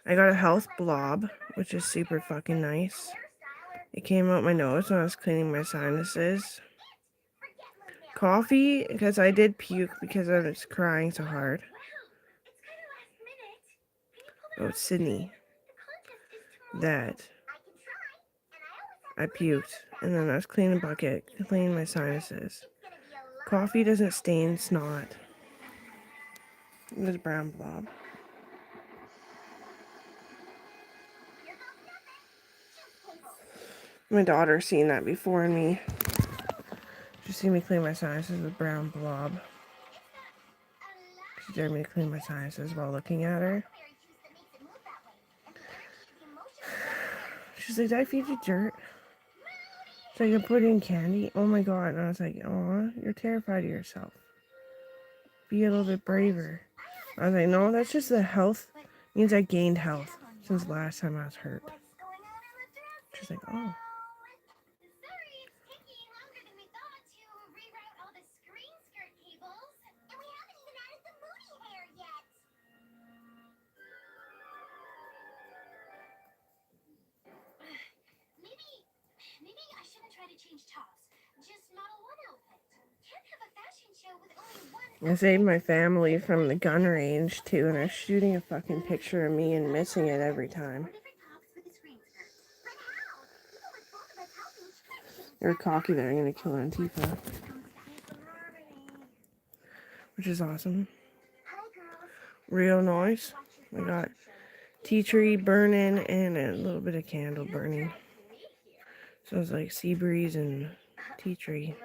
I got a health blob, which is super fucking nice. It came out my nose when I was cleaning my sinuses. Coffee, because I did puke because I was crying so hard. Oh, it's Sydney. That I puked, and then I was cleaning a bucket, cleaning my sinuses. Coffee doesn't stain snot. There's a brown blob. My daughter's seen that before in me. She's seen me clean my sinuses with brown blob. She dared me to clean my sinuses while looking at her. She's like, did I feed you dirt? So you put in candy? Oh my god. And I was like, aw, you're terrified of yourself. Be a little bit braver. I was like, no, that's just the health. It means I gained health since last time I was hurt. She's like, oh. I saved my family from the gun range too, and they're shooting a fucking picture of me and missing it every time. They're cocky that I'm gonna kill Antifa, which is awesome. Real noise. I got tea tree burning and a little bit of candle burning. So it's like sea breeze and tea tree.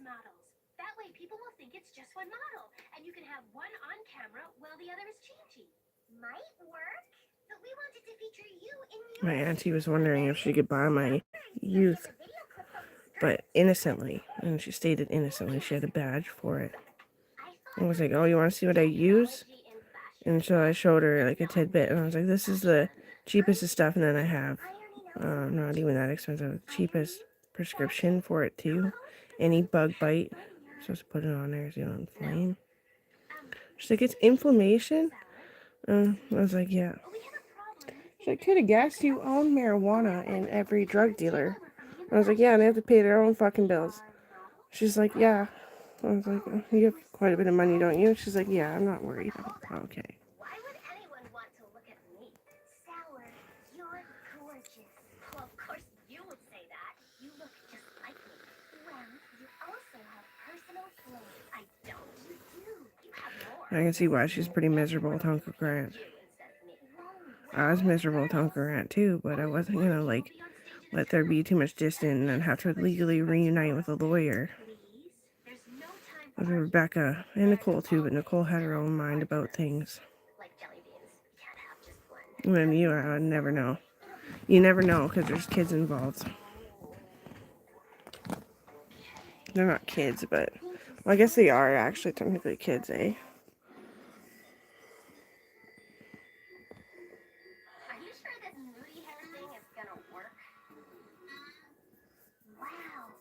Models. That way people will think it's just one model, and you can have one on camera while the other is changing. Might work, but we wanted to feature you in my auntie was wondering if she could buy my youth, but innocently, and she stated innocently, she had a badge for it. I was like, oh, you want to see what I use? And so I showed her like a tidbit, and I was like, this is the cheapest of stuff, and then I have not even that expensive, cheapest prescription for it too. Any bug bite, supposed to put it on there so you don't inflame. She's like, it's inflammation? I was like, yeah. She's like, could have guessed you own marijuana in every drug dealer. I was like, yeah, and they have to pay their own fucking bills. She's like, yeah. I was like, oh, you have quite a bit of money, don't you? She's like, yeah, I'm not worried. Okay. Why would anyone want to look at me? Sour, you're gorgeous. Well, of course you would say that. You look just like me. Well, you also have personal flaws. I don't. You do. You have more. I can see why she's pretty miserable with Uncle Grant. I was miserable with Uncle Grant too, but I wasn't gonna like let there be too much distance and then have to legally reunite with a lawyer. With Rebecca and Nicole too, but Nicole had her own mind about things. And then you, I would never know. You never know because there's kids involved. They're not kids, but well, I guess they are actually technically kids, eh? Are you sure this moody hair thing is gonna work? Wow.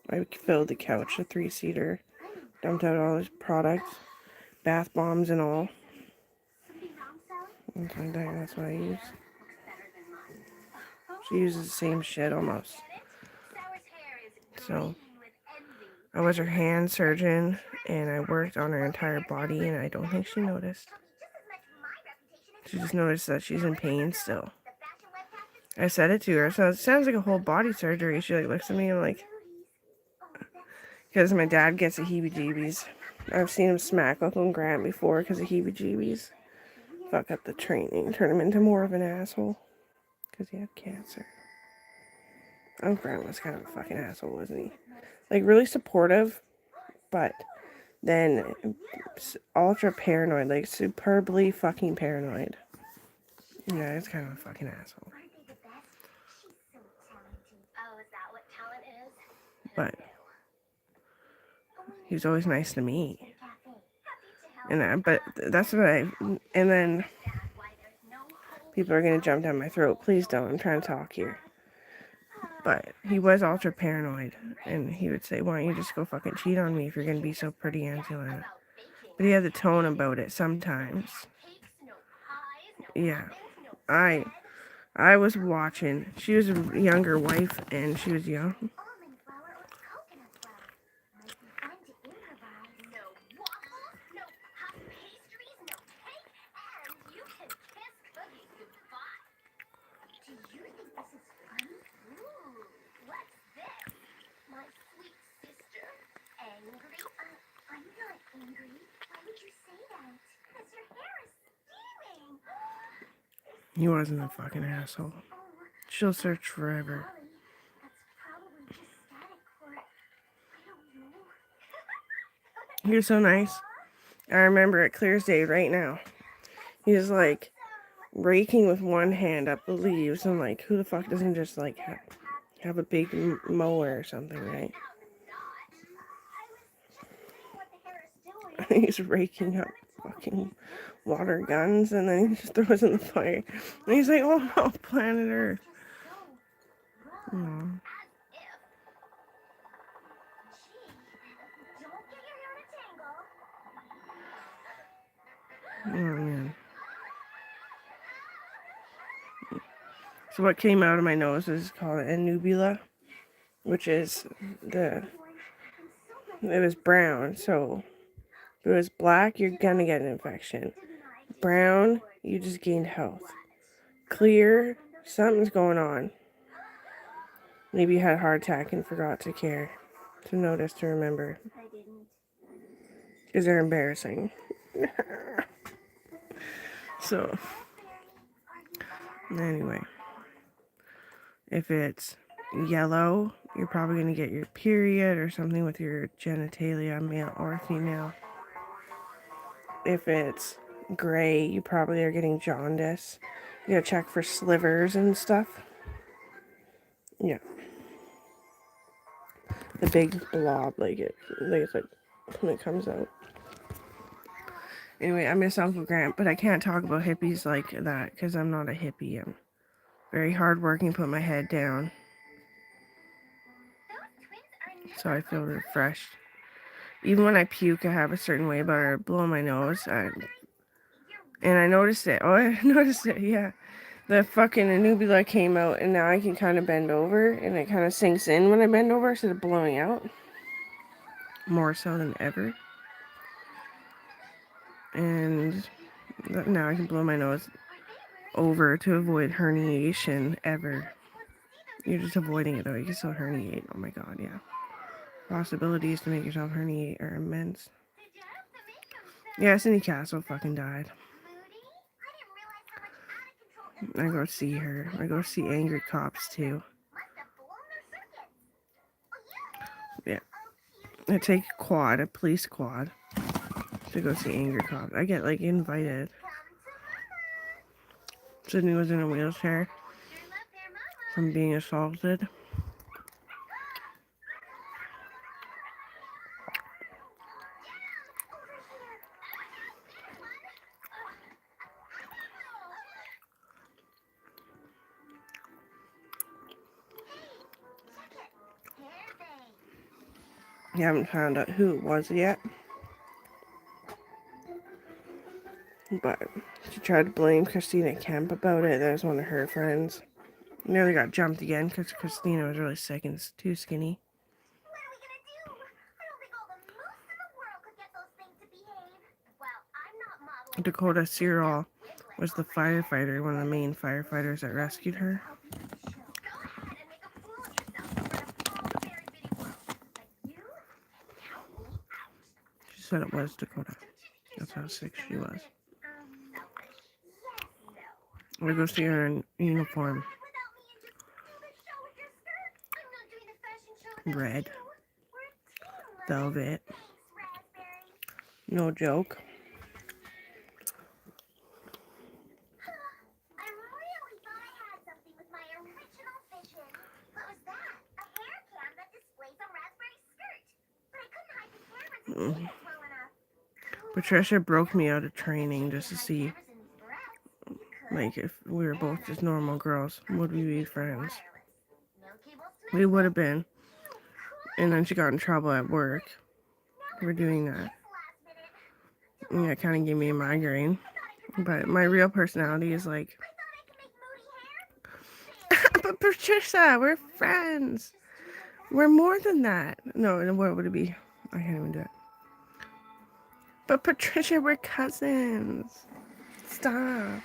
I filled the couch, a 3-seater, dumped out all his products, bath bombs and all. That's what I use. She uses the same shit almost. So I was her hand surgeon and I worked on her entire body and I don't think she noticed. She just noticed that she's in pain still. I said it to her, so it sounds like a whole body surgery. She like looks at me and like, because my dad gets the heebie-jeebies. I've seen him smack Uncle Grant before because of heebie-jeebies. Fuck up the training, turn him into more of an asshole because he had cancer. Uncle Grant was kind of a fucking asshole, wasn't he? Like really supportive, but then ultra paranoid, like superbly fucking paranoid. Yeah, he's kind of a fucking asshole. But he was always nice to me. But that's what and then people are gonna jump down my throat. Please don't, I'm trying to talk here. But But he was ultra paranoid, and he would say, why don't you just go fucking cheat on me if you're gonna be so pretty, Angelina? But he had the tone about it sometimes. Yeah. I was watching. She was a younger wife, and she was young. Almond flour or coconut flour. Might be fun to improvise. No waffles, no puff pastries, no cake, and you can kiss cookies goodbye. Do you think this is funny? Ooh, what's this? My sweet sister? Angry? I'm not angry. Why would you say that? Because your hair is steaming. He wasn't a fucking asshole. Oh, She'll search forever. golly. That's probably just static or I don't know. You're so nice. I remember it clear as day right now. He was like raking with one hand up the leaves. I'm like, who the fuck doesn't just like have a big mower or something, right? He's raking up fucking water guns, and then he just throws in the fire. And he's like, oh no, planet Earth. Aww. Oh man. So what came out of my nose is called an anubula, which is it was brown. So if it was black, you're gonna get an infection. Brown, you just gained health. Clear, something's going on. Maybe you had a heart attack and forgot to care, to notice, to remember. Because they're embarrassing. So, anyway. If it's yellow, you're probably going to get your period or something with your genitalia, male or female. If it's gray, you probably are getting jaundice. You gotta check for slivers and stuff. Yeah. The big blob, like it's like when it comes out. Anyway, I miss Uncle Grant, but I can't talk about hippies like that because I'm not a hippie. I'm very hardworking, put my head down. So I feel refreshed. Even when I puke, I have a certain way about it. I blow my nose. And I noticed it. Oh, I noticed it, yeah. The fucking anubula came out, and now I can kind of bend over, and it kind of sinks in when I bend over instead of blowing out. More so than ever. And now I can blow my nose over to avoid herniation ever. You're just avoiding it, though. You can still herniate. Oh my god, yeah. Possibilities to make yourself herniate are immense. Yeah, Cindy Castle fucking died. I go see her. I go see angry cops too. Yeah. I take a police quad, to go see angry cops. I get like invited. Sydney was in a wheelchair from being assaulted. You haven't found out who it was yet. But she tried to blame Christina Kemp about it. That was one of her friends. Nearly got jumped again because Christina was really sick and too skinny. What are we gonna do? I don't think all the moose in the world could get those things to behave. Well, I'm not modeling. Dakota Searle was the firefighter, one of the main firefighters that rescued her. She said it was Dakota. That's how sick she was. I go see her in uniform. Red. Velvet. No joke. I really thought I had something with my original vision. What was that? A hair cam that displays a raspberry skirt. But I couldn't hide the cameras and see it well enough. Patricia broke me out of training just to see, like, if we were both just normal girls, would we be friends? cables to We would have been. You And then she got in trouble at work for doing that. last minute. And that kind of gave me a migraine. But my real personality is like, I thought I could make moody hair. but Patricia, we're friends. We're more than that. No, what would it be? I can't even do it. But Patricia, we're cousins. Stop.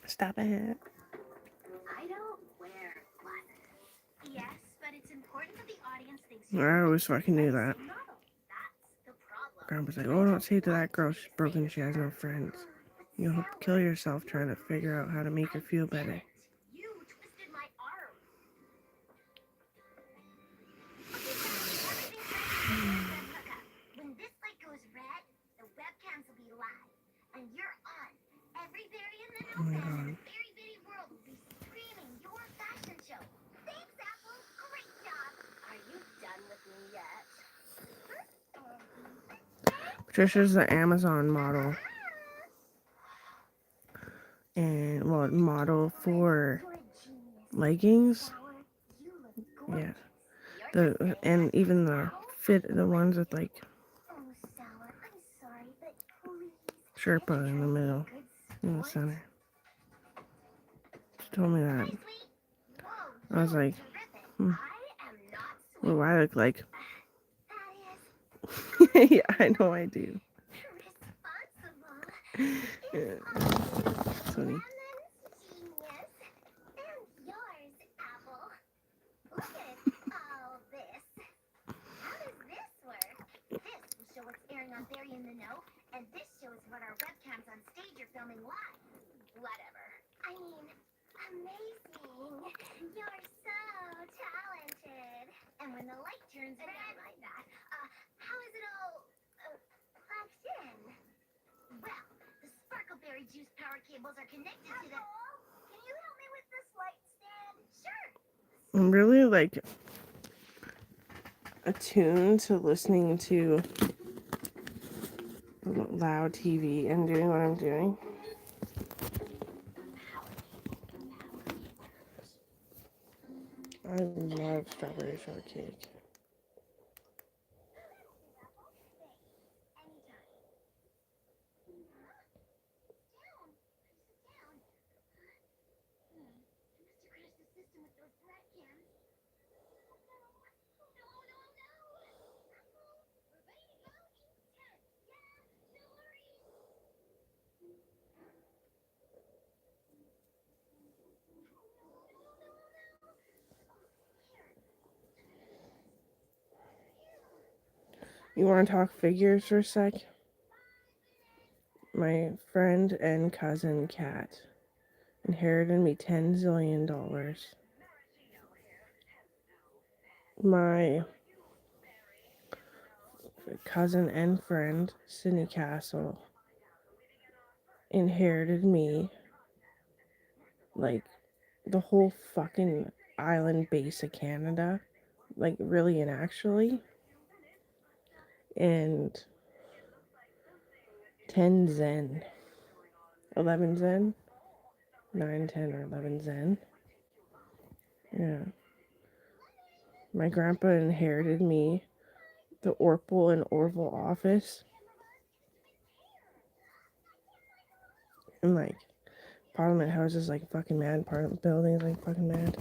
Stop it. I don't wear glasses. Yes, but it's important that the audience thinks I always fucking knew that. model. That's the problem. Grandpa's like, oh, don't say to that girl she's broken, she has no friends. You'll kill yourself trying to figure out how to make her feel better. You twisted my arm. When this light goes red, the webcams will be live, and you're on. Every berry in the Oh my god. Very bitty world will be streaming your fashion show. Thanks, Apple. Great job. Are you done with me yet? Patricia's the Amazon model. And, well, model for leggings. Yeah. And even the the ones with like Oh, Sour, I'm sorry, but please. Sherpa in the middle, in the center. She told me that. I was like, what do I look like? Yeah, I know I do. Yeah. Funny. On Barry in the Know, and this shows what our webcams on stage are filming live. Whatever. I mean, amazing. You're so talented. And when the light turns red like that, how is it all plugged in? Well, the Sparkleberry juice power cables are connected to the... Can you help me with this light stand? Sure. I'm really like attuned to listening to loud TV and doing what I'm doing. I love strawberry shortcake. You want to talk figures for a sec? My friend and cousin Kat inherited me $10 zillion. My cousin and friend Sydney Castle inherited me like the whole fucking island base of Canada, like really and actually, and 10 Zen, 11 Zen, 9, 10, or 11 Zen. Yeah. My grandpa inherited me the Orpal and Orville office. And like Parliament House is like fucking mad. Parliament building is like fucking mad.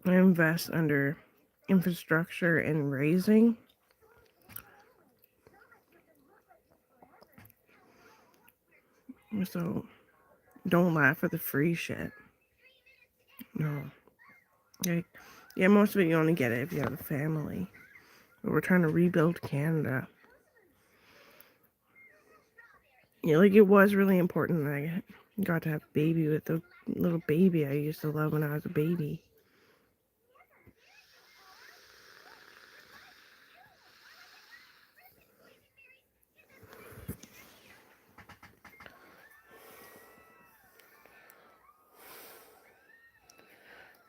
I invest under infrastructure and raising. So don't laugh at the free shit. No. Like, yeah, most of it you only get it if you have a family. But we're trying to rebuild Canada. Yeah, like it was really important that Got to have a baby with the little baby I used to love when I was a baby.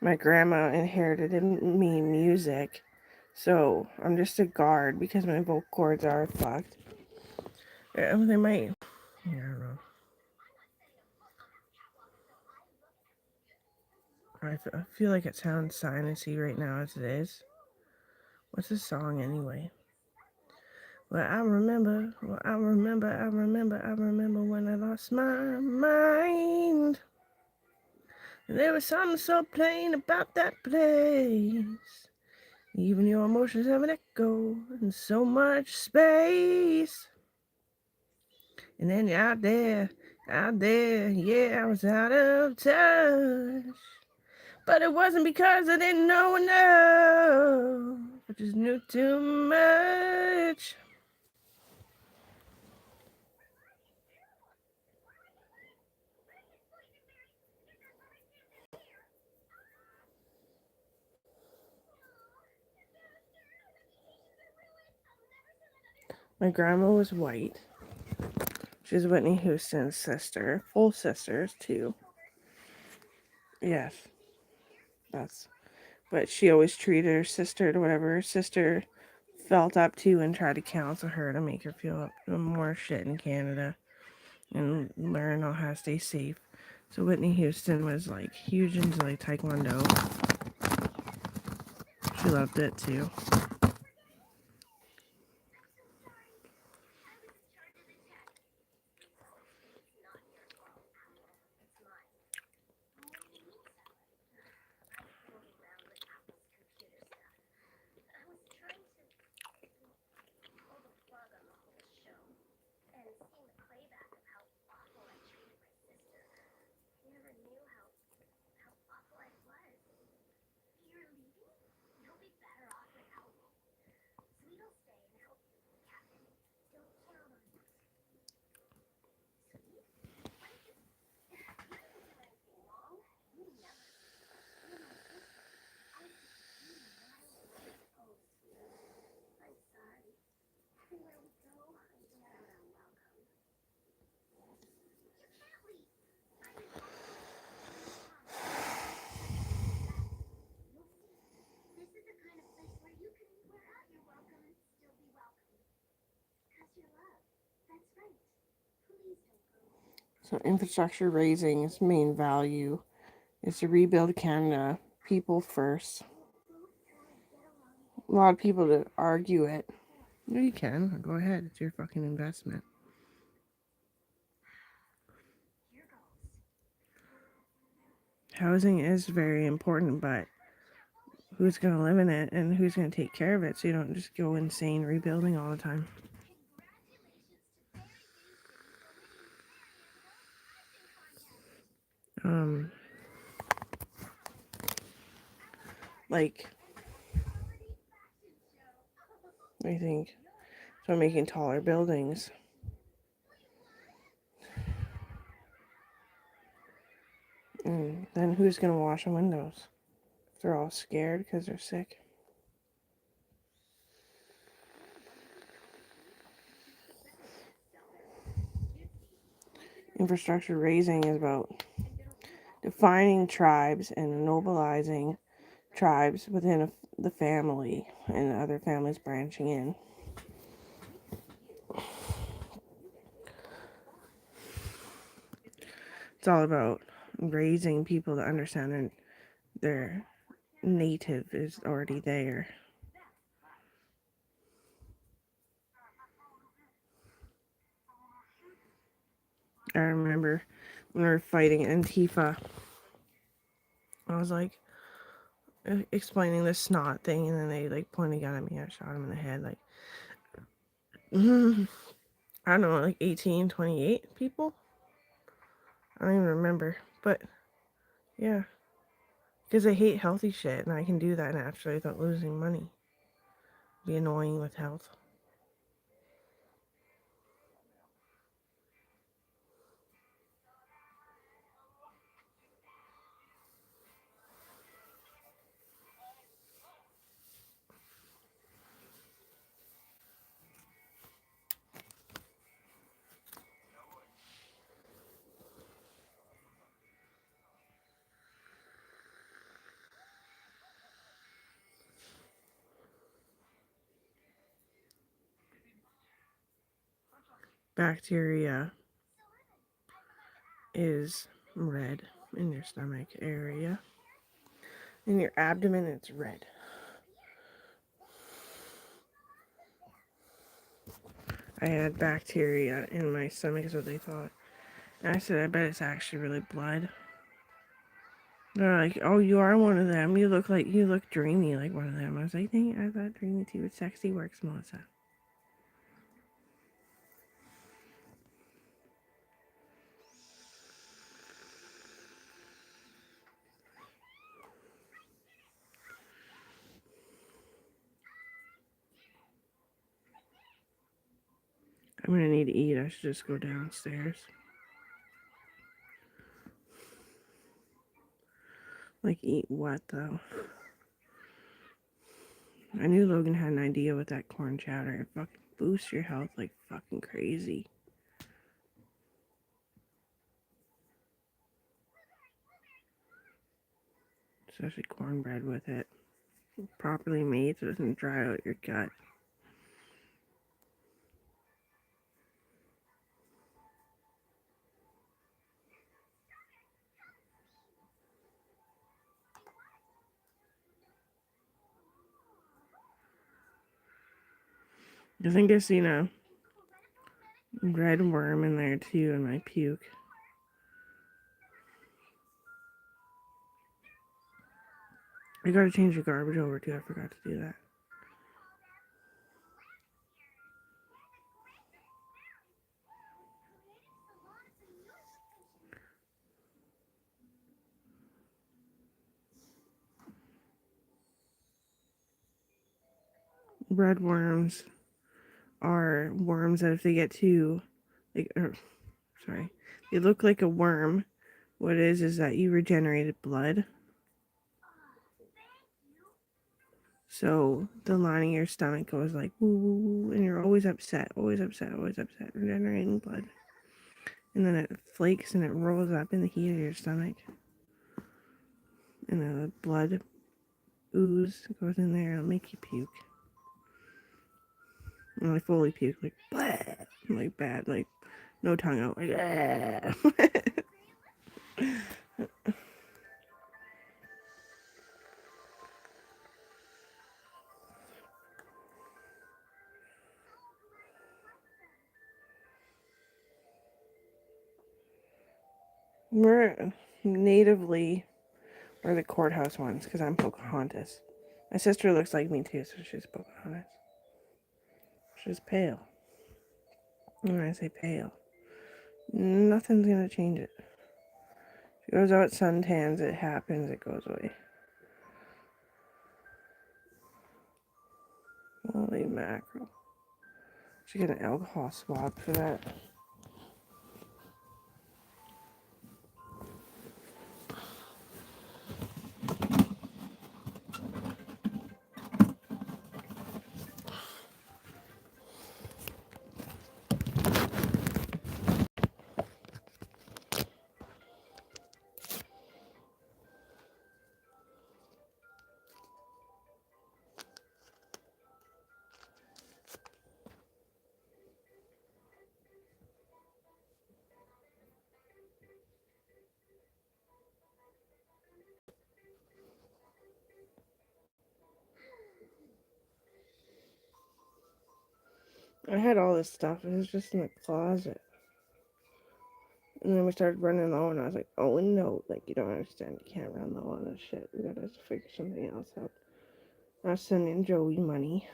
My grandma inherited in me music, so I'm just a guard because my vocal cords are fucked. Yeah, they might. Yeah, I don't know. I feel like it sounds sinusy right now as it is. What's the song anyway? Well, I remember when I lost my mind. There was something so plain about that place. Even your emotions have an echo in so much space. And then you're out there, yeah, I was out of touch. But it wasn't because I didn't know enough. I just knew too much. My grandma was white. She's Whitney Houston's sister. Full sisters, too. Yes. But she always treated her sister to whatever her sister felt up to and tried to counsel her to make her feel up to more shit in Canada and learn how to stay safe. So Whitney Houston was like huge into like Taekwondo. She loved it too. So infrastructure raising's main value is to rebuild Canada, people first. A lot of people to argue it. No, you can. Go ahead. It's your fucking investment. Housing is very important, but who's going to live in it and who's going to take care of it so you don't just go insane rebuilding all the time? Like, I think, so making taller buildings. And then who's going to wash the windows? If they're all scared because they're sick. Infrastructure raising is about defining tribes and ennoblizing tribes within the family and other families branching in. It's all about raising people to understand their native is already there. I remember when we were fighting Antifa, I was like explaining the snot thing, and then they like pointed a gun at me. I shot him in the head. Like, I don't know, like 18, 28 people. I don't even remember, but yeah, because I hate healthy shit, and I can do that naturally without losing money. Be annoying with health. bacteria is red in your stomach area. In your abdomen, it's red. I had bacteria in my stomach, is what they thought. And I said, I bet it's actually really blood. They're like, oh, you are one of them. You look dreamy like one of them. I was like, dang it, I thought dreamy too. It's sexy works, Melissa. I'm gonna need to eat. I should just go downstairs. Like, eat what, though? I knew Logan had an idea with that corn chowder. It fucking boosts your health like fucking crazy. Especially cornbread with it. Properly made so it doesn't dry out your gut. I think I seen a red worm in there too in my puke. I gotta change the garbage over too. I forgot to do that. Red worms are worms that if they get too, like, they look like a worm. What it is that you regenerated blood. So the lining of your stomach goes like, ooh, and you're always upset, regenerating blood. And then it flakes and it rolls up in the heat of your stomach. And then the blood ooze goes in there and it'll make you puke. And I fully puke, like, bleh, like bad, like no tongue out, like, We're the courthouse ones because I'm Pocahontas. My sister looks like me too, so she's Pocahontas. She's pale. When I say pale, nothing's gonna change it. She goes out suntans, it happens, it goes away. Holy mackerel. Should get an alcohol swab for that. I had all this stuff, it was just in the closet. And then we started running low, and I was like, oh no, like, you don't understand, you can't run low on this shit. We gotta figure something else out. I was sending Joey money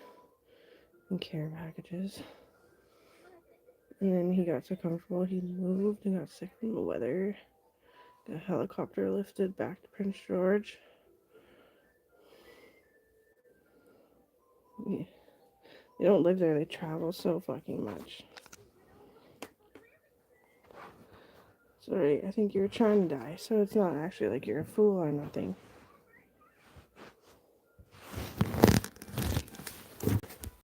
and care packages. And then he got so comfortable, he moved and got sick from the weather. Got a helicopter lifted back to Prince George. Yeah. They don't live there, they travel so fucking much. Sorry, I think you're trying to die, so it's not actually like you're a fool or nothing.